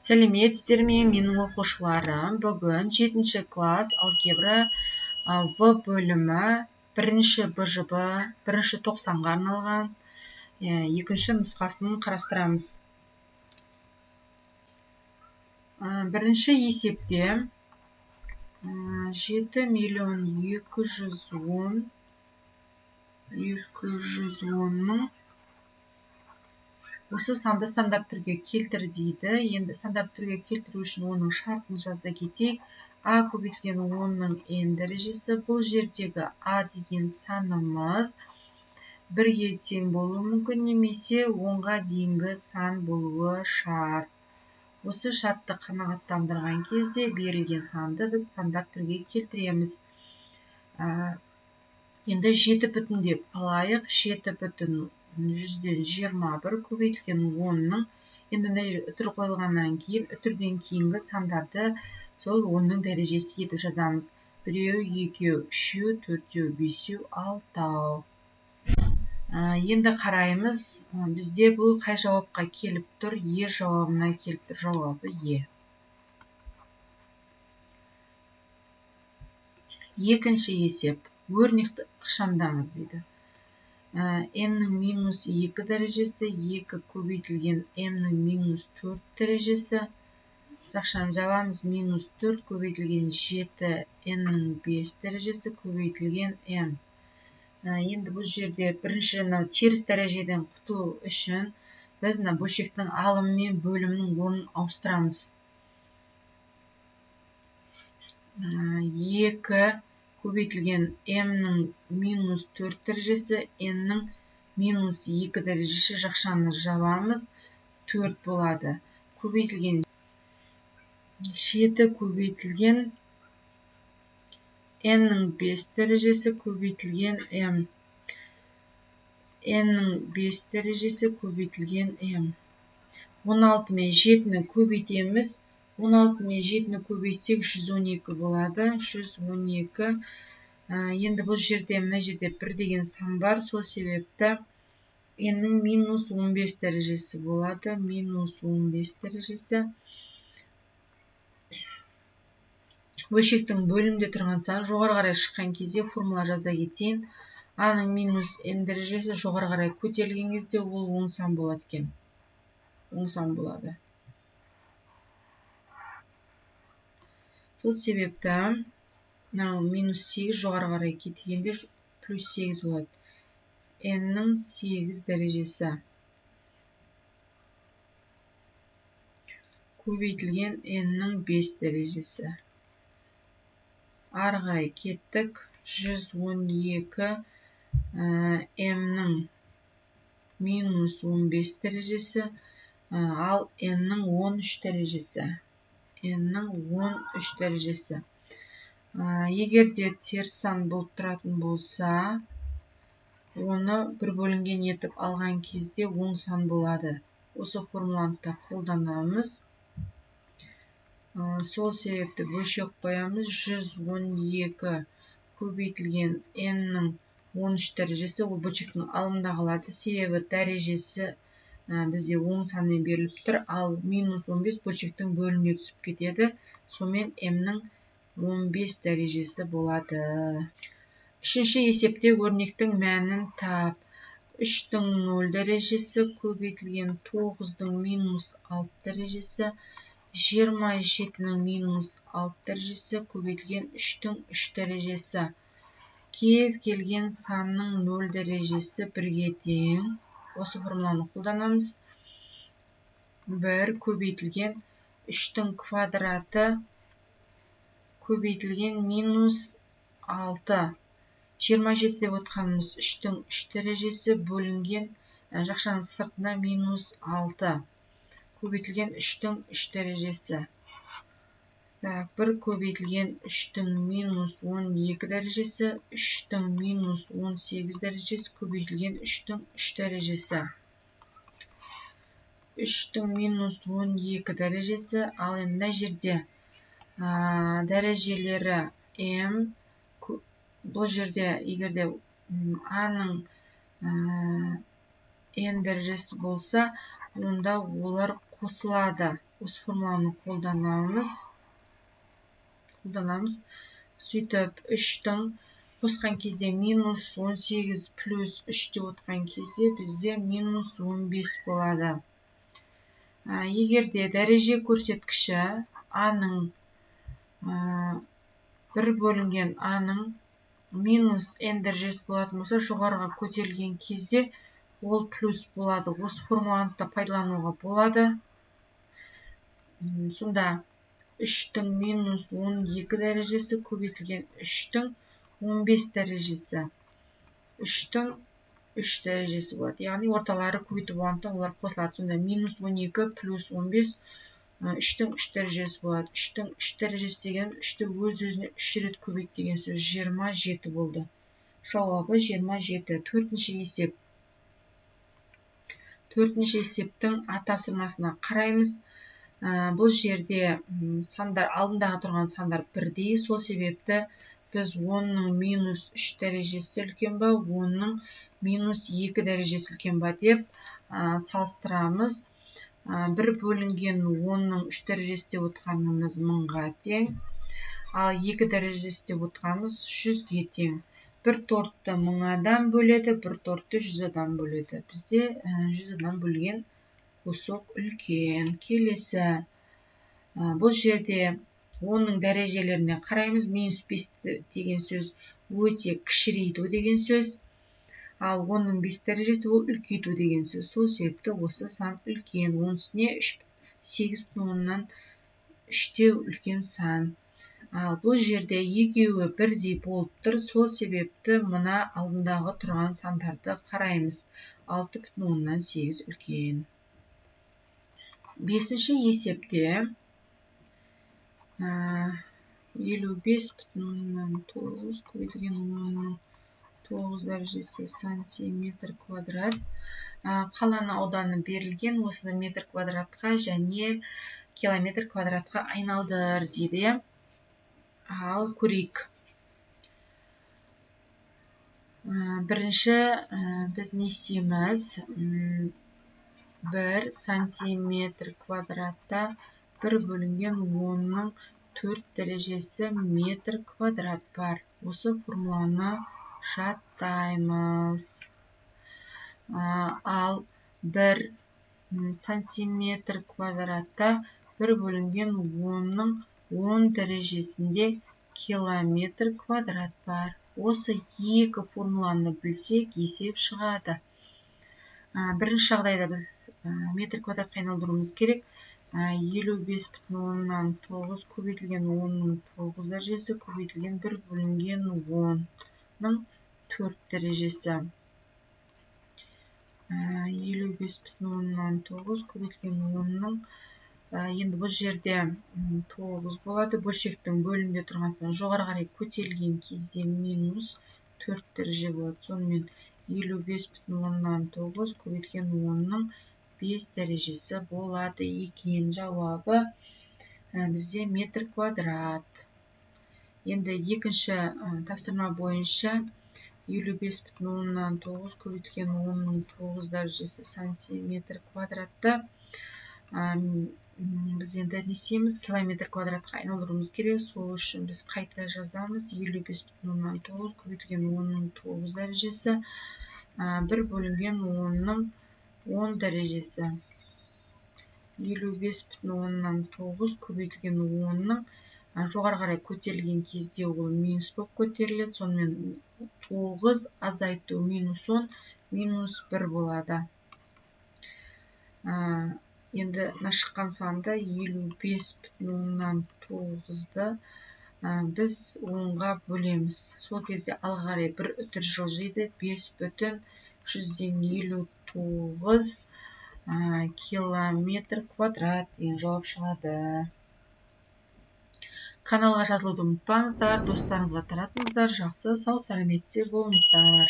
Сәлеметсіздер ме, менің оқушыларым? Бүгін 7 класс алгебра В бөлімі бірінші БЖБ, бірінші 90-ға арналған екінші нұсқасын қарастырамыз. Бірінші есепте 7.210.210-ның осы санды стандарт түрге келтір дейді. Енді стандарт түрге келтіру үшін оның шартын жаза кетейік. А көбейтілген 10-ның n дәрежесі. Бұл жердегі А деген санымыз 1-ге тең болуы мүмкін, немесе 10-ға дейінгі сан болуы шарт. Осы шартты қанағаттандырған кезде берілген санды біз стандарт түрге келтіреміз. Енді 7 бүтін деп алайық. 7 бүтін 100-21 көбейтілген 10-ның. Енді үтір қойылғаннан кейін, үтірден кейінгі сандарды сол 10-ның дәрежесі етіп жазамыз. 1, 2, 3, 4, 5, 6. Енді қараймыз, бізде бұл қай жауапқа келіп тұр? Е жауабына келіп тұр. Жауабы Е. Екінші есеп. Өрнекті ықшамдаңыз дейді. N-ның минус 2 дәрежесі, 2 көбейтілген M-ның минус 4 дәрежесі. Жақшаны жабамыз, минус 4 көбейтілген 7, N-ның 5 дәрежесі көбейтілген M. Енді бұл жерде бірінші теріс дәрежеден құтылу үшін біз бөлшектің алымы мен бөлімнің орнын ауыстырамыз. 2 көбейтілген m-ның минус 4 дәрежесі, n-ның минус 2 дәрежесі. Жақшаны жабамыз, 4 болады. Көбейтілген 7 көбейтілген n-ның 5 дәрежесі көбейтілген m. n-ның 5 дәрежесі көбейтілген m. 16 мен 7-ні көбейтеміз. 16 мен 7-ні көбейтсек 112 болады. 112. Енді бұл жерде, мына жерде 1 деген сан бар. Сол себепті n-ның минус 15 дәрежесі болады. Минус 15 дәрежесі. Бөлшектің бөлімде тұрған сан жоғары қарай шыққан кезде формула жаза кетейін. А-ның минус n дәрежесі жоғары қарай көтерілген кезде ол оң сан болады екен. Оң сан болады. Сол себепті минус 8 жоғары қарай кеткенде плюс 8 болады. N-ның 8 дәрежесі көбейтілген N-ның 5 дәрежесі. Ары қарай кеттік. 112 m-ның минус 15 дәрежесі, ал n-ның 13 дәрежесі. n-ның 13 дәрежесі. Егер де теріс сан болып тұратын болса, оны бір бөлінген етіп алған кезде оң сан болады. Осы формуланы қолданамыз. Сол себепті бөлшек қоямыз. 112 көбейтілген n-ның 13 дәрежесі, ол бөлшектің алымында қалады. Себебі дәрежесі бізде оң санмен беріліп тұр, ал минус 15 бөлшектің бөліміне түсіп кетеді. Сонымен m-ның 15 дәрежесі болады. Үшінші есепте өрнектің мәнін тап. 3-дің 0 дәрежесі көбейтілген 9-дің минус 6 дәрежесі, 27-ның минус 6 дәрежесі көбейтілген 3-дің 3 дәрежесі. Кез келген санның 0 дәрежесі 1-ге тең. Осы формуланы қолданамыз. 1 көбейтілген 3-дің квадраты көбейтілген минус 6. 27 деп отқанымыз 3-дің 3 дәрежесі бөлінген жақшаның сыртына минус 6. Көбейтілген 3-дің 3 дәрежесі. 1 көбейтілген 3-дің минус 12 дәрежесі, 3-дің минус 18 дәрежесі көбейтілген 3-дің 3 дәрежесі. 3-дің минус 12 дәрежесі, ал енді жерде дәрежелері m. Бұл жерде егерде А-ның n дәрежесі болса, онда олар қосылады. Осы формуланы қолданамыз. Сөйтіп 3-тің қосқан кезде минус 18 плюс 3 деп отқан кезде бізде минус 15 болады. Егерде дәреже көрсеткіші А-ның 1 бөлінген А-ның минус n дәрежесі болатын болса, жоғарыға көтерілген кезде ол плюс болады. Осы формуланы да пайдалануға болады. Сонда 3-тің минус 12 дәрежесі көбейтілген 3-тің 15 дәрежесі. 3-тің 3 дәрежесі болады. Яғни орталары көбейту болғандықтан олар қосылады. Сонда минус 12 плюс 15 3-тің 3 дәрежесі болады. 3-тің 3 дәрежесі деген 3-ті өз-өзіне 3 рет көбейт деген сөз 27 болды. Жауабы 27. Төртінші есеп. Төртінші есептің А тапсырмасына қараймыз. Бұл жерде сандар, алдындағы тұрған сандар бірдей. Сол себепті біз 10-ның минус 3 дәрежесі үлкен ба, 10-ның минус 2 дәрежесі үлкен ба деп салыстырамыз. 1 бөлінген 10-ның 3 дәрежесі деп отқанымыз 1000-ға тең. Ал 2 дәрежесі деп отқанымыз 100-ге тең. 1 тортты 1000 адам бөледі, 1 тортты 100 адам бөледі. Бізде 100 адам бөлген кусок үлкен. Келесі. Бұл жерде 10-ның дәрежелеріне қараймыз. Минус 5 деген сөз өте кішірейту деген сөз. Ал 10-ның 5 дәрежесі ол үлкейту деген сөз. Сол себепті осы сан үлкен. 10 үстіне 8,10-нан 3-те үлкен сан. Ал бұл жерде екеуі бірдей болып тұр. Сол себепті мына алдындағы тұрған сандарды қараймыз. 6,10-нан 8 үлкен. Бесінші есепте 55,9 көбейтілген 10-ның 9 дәрежесі сантиметр квадрат. Қаланы ауданы берілген, осыны метр квадратқа және километр квадратқа айналдыр дейді. Ал көрейік. Бірінші біз не істейміз? 1 сантиметр квадратта 1 бөлінген 10-ның 4 дәрежесі метр квадрат бар. Осы формуланы жаттаймыз. Ал 1 сантиметр квадратта 1 бөлінген 10-ның 10 дәрежесінде километр квадрат бар. Осы екі формуланы білсек, есеп шығады. Бірінші жағдайда біз метр квадратқа айналдыруымыз керек. 55,9 көбейтілген 10-ның 9 дәрежесі көбейтілген 1 бөлінген 10-ның 4 дәрежесі. 55,9 көбейтілген 10-ның енді бұл жерде 9 болады. Бөлшектің бөлімде тұрған сан жоғары қарай көтерілген кезде минус 4 дәреже болады. Сонымен 55,9 көбейтілген 10-ның 5 дәрежесі болады екен. Жауабы бізде метр квадрат. Енді екінші тапсырма бойынша 55,9 көбейтілген 10-ның 9 дәрежесі сантиметр квадратты. Біз енді не істейміз? Километр квадратқа айналдыруымыз керек. Сол үшін біз қайта жазамыз. 55,9 көбейтілген 10-ның 9 дәрежесі 1 бөлінген 10-ның 10 дәрежесі. 55,9 көбейтілген 10-ның жоғары қарай көтерілген кезде ол минус болып көтеріледі. Сонымен 9 азайту минус 10 минус 1 болады. Енді шыққан санды 55,9-ды біз 10-ға бөлеміз. Сол кезде алға қарай бір үтір жылжиды. 5,159 километр квадрат деген жауап шығады. Каналға жазылуды ұмытпаңыздар, достарыңызға таратыңыздар. Жақсы, сау сәлеметте болыңыздар.